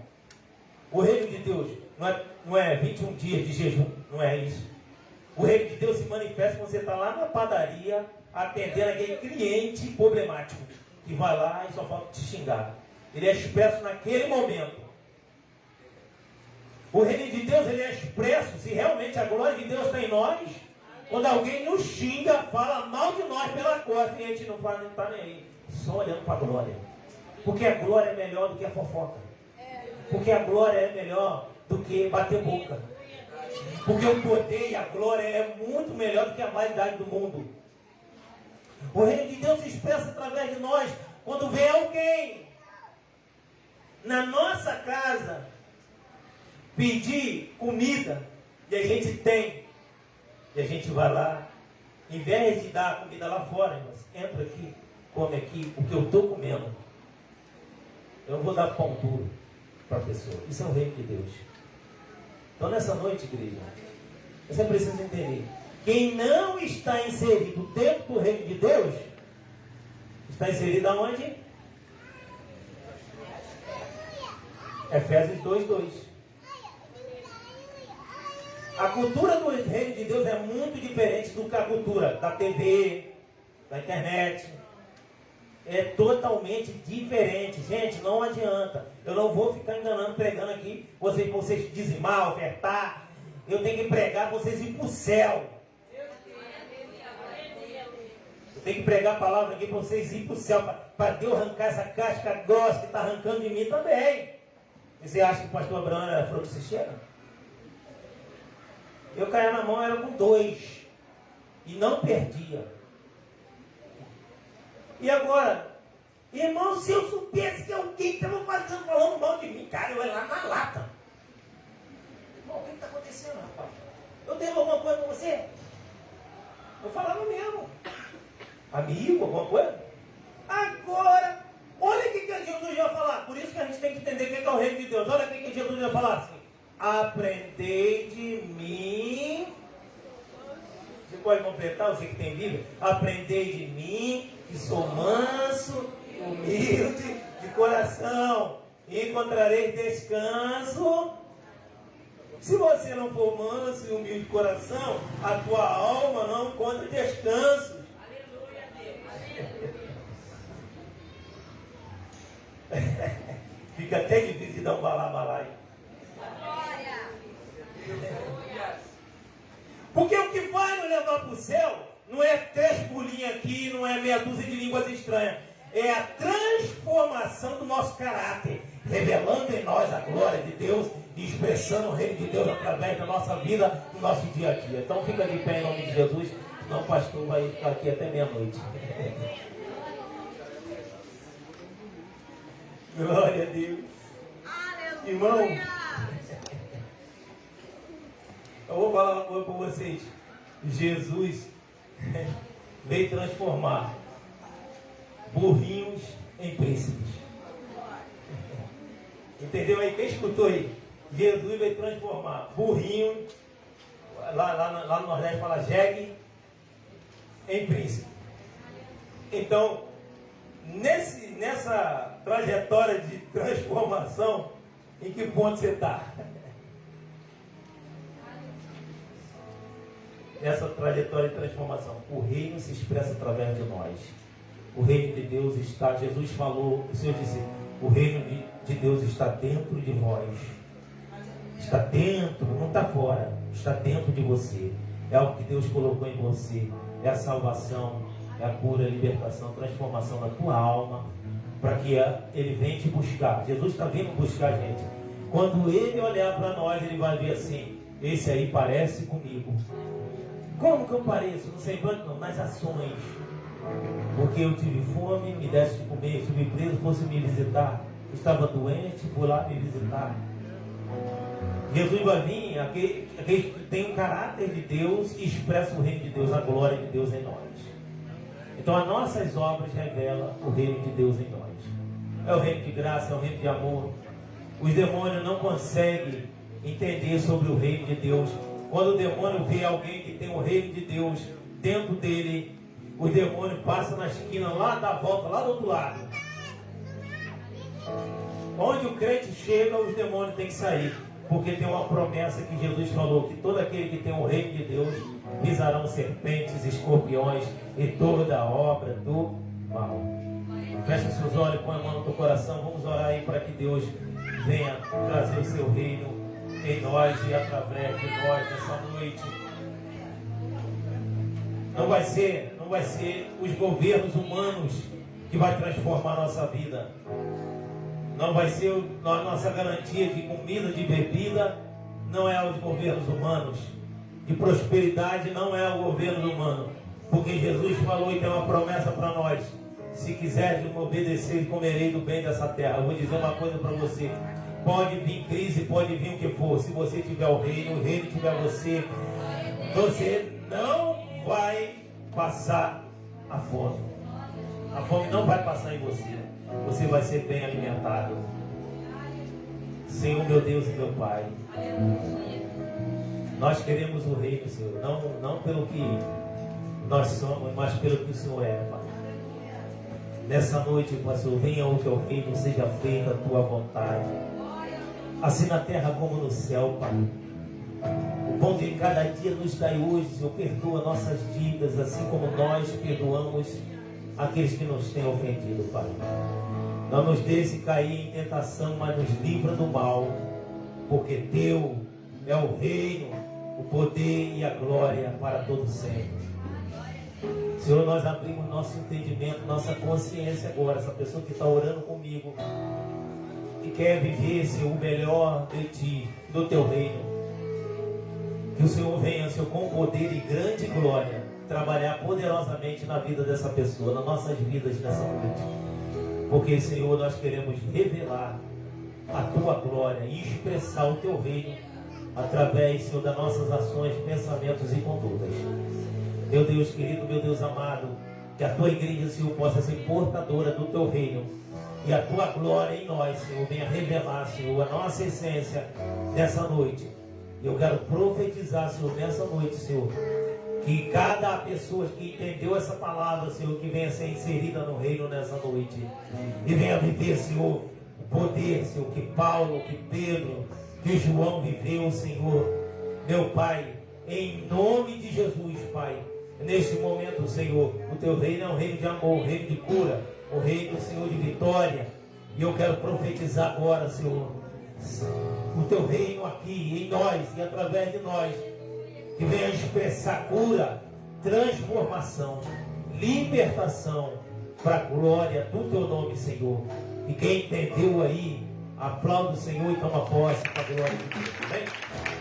O reino de Deus não é 21 dias de jejum, não é isso. O reino de Deus se manifesta quando você está lá na padaria, atendendo aquele cliente problemático, que vai lá e só falta te xingar. Ele é expresso naquele momento. O reino de Deus, ele é expresso se realmente a glória de Deus está em nós. Quando alguém nos xinga, fala mal de nós pela costa, e a gente não está nem aí, só olhando para a glória. Porque a glória é melhor do que a fofoca. Porque a glória é melhor do que bater boca. Porque o poder e a glória é muito melhor do que a vaidade do mundo. O reino de Deus se expressa através de nós. Quando vem alguém na nossa casa pedir comida, e a gente tem, e a gente vai lá, em vez de dar a comida lá fora, irmãos, entra aqui, come aqui o que eu estou comendo. Eu não vou dar pão duro para a pessoa. Isso é o reino de Deus. Então nessa noite, igreja, você precisa entender: quem não está inserido dentro do reino de Deus, está inserido aonde? Efésios 2:2. A cultura do reino de Deus é muito diferente do que a cultura da TV, da internet. É totalmente diferente. Gente, não adianta. Eu não vou ficar enganando, pregando aqui, vocês dizimar, ofertar. Eu tenho que pregar vocês ir para o céu. Eu tenho que pregar a palavra aqui para vocês ir para o céu, para Deus arrancar essa casca grossa que está arrancando de mim também. E você acha que o pastor Abraão era fruto de cheira? Eu caía na mão, era com 2. E não perdia. E agora, irmão, se eu soubesse que alguém estava fazendo, falando mal de mim, cara, eu ia lá na lata. Irmão, o que está acontecendo, rapaz? Eu devo alguma coisa para você? Eu falava mesmo. Amigo, alguma coisa? Agora, olha o que Jesus ia falar. Por isso que a gente tem que entender o que é o reino de Deus. Olha o que Jesus ia falar assim: aprendei de mim. Você pode completar, você que tem Bíblia? Aprendei de mim, que sou manso, humilde de coração, e encontrareis descanso. Se você não for manso e humilde de coração, a tua alma não encontra descanso. Aleluia, Deus. Fica até difícil de dar um balá aí. Porque o que vai nos levar para o céu não é 3 pulinhos aqui, não é meia dúzia de línguas estranhas. É a transformação do nosso caráter, revelando em nós a glória de Deus e expressando o reino de Deus através da nossa vida, do nosso dia a dia. Então fica de pé em nome de Jesus, senão o pastor vai ficar aqui até meia-noite. Glória a Deus. Aleluia. Irmão, eu vou falar uma coisa para vocês. Jesus veio transformar burrinhos em príncipes. Entendeu aí? Quem escutou aí? Jesus veio transformar burrinho, lá no Nordeste fala jegue, em príncipe. Então, nessa trajetória de transformação, em que ponto você está? Nessa trajetória de transformação, o reino se expressa através de nós. O reino de Deus está, Jesus falou, o Senhor disse, o reino de Deus está dentro de vós. Está dentro, não está fora, está dentro de você. É o que Deus colocou em você. É a salvação, é a cura, a libertação, a transformação da tua alma, para que Ele venha te buscar. Jesus está vindo buscar a gente. Quando Ele olhar para nós, Ele vai ver assim, esse aí parece comigo. Como que eu pareço? No semblante não, nas ações. Porque eu tive fome, me desse de comer, estive preso, fosse me visitar. Estava doente, fui lá me visitar. Jesus vai vir, aquele que tem um caráter de Deus e expressa o reino de Deus, a glória de Deus em nós. Então as nossas obras revelam o reino de Deus em nós. É o reino de graça, é o reino de amor. Os demônios não conseguem entender sobre o reino de Deus. Quando o demônio vê alguém que tem o reino de Deus dentro dele, o demônio passa na esquina lá, dá a volta lá do outro lado. Onde o crente chega, os demônios têm que sair. Porque tem uma promessa que Jesus falou, que todo aquele que tem o reino de Deus pisarão serpentes, escorpiões e toda a obra do mal. Fecha seus olhos, põe a mão no teu coração. Vamos orar aí para que Deus venha trazer o seu reino em nós e através de nós nessa noite. Não vai ser os governos humanos que vai transformar a nossa vida. Não vai ser a nossa garantia de comida, de bebida, não é os governos humanos. De prosperidade não é o governo humano. Porque Jesus falou e tem uma promessa para nós. Se quiseres me obedecer, comerei do bem dessa terra. Eu vou dizer uma coisa para você. Pode vir crise, pode vir o que for. Se você tiver o reino tiver você, você não vai passar a fome. A fome não vai passar em você. Você vai ser bem alimentado. Senhor, meu Deus e meu Pai, nós queremos o reino, Senhor, não pelo que nós somos, mas pelo que o Senhor é, Pai. Nessa noite, Pastor, venha o teu reino, seja feita a tua vontade, assim na terra como no céu, Pai. O pão de cada dia nos dai hoje, Senhor, perdoa nossas dívidas, assim como nós perdoamos aqueles que nos têm ofendido, Pai. Não nos deixe cair em tentação, mas nos livra do mal, porque teu é o reino, o poder e a glória para todo sempre. Senhor, nós abrimos nosso entendimento, nossa consciência agora, essa pessoa que está orando comigo, que quer viver, Senhor, o melhor de Ti, do Teu reino. Que o Senhor venha, Senhor, com poder e grande glória, trabalhar poderosamente na vida dessa pessoa, nas nossas vidas nessa noite. Porque, Senhor, nós queremos revelar a Tua glória e expressar o Teu reino através, Senhor, das nossas ações, pensamentos e condutas. Meu Deus querido, meu Deus amado, que a Tua igreja, Senhor, possa ser portadora do Teu reino e a Tua glória em nós, Senhor, venha revelar, Senhor, a nossa essência nessa noite. Eu quero profetizar, Senhor, nessa noite, Senhor, que cada pessoa que entendeu essa palavra, Senhor, que venha ser inserida no reino nessa noite. E venha viver, Senhor, o poder, Senhor, que Paulo, que Pedro, que João viveu, Senhor. Meu Pai, em nome de Jesus, Pai, neste momento, Senhor, o Teu reino é um reino de amor, um reino de cura, um reino, Senhor, de vitória. E eu quero profetizar agora, Senhor, o Teu reino aqui, em nós e através de nós, que venha expressar cura, transformação, libertação, para a glória do Teu nome, Senhor. E quem entendeu aí, aplaude o Senhor e toma posse para a glória de Deus. Amém?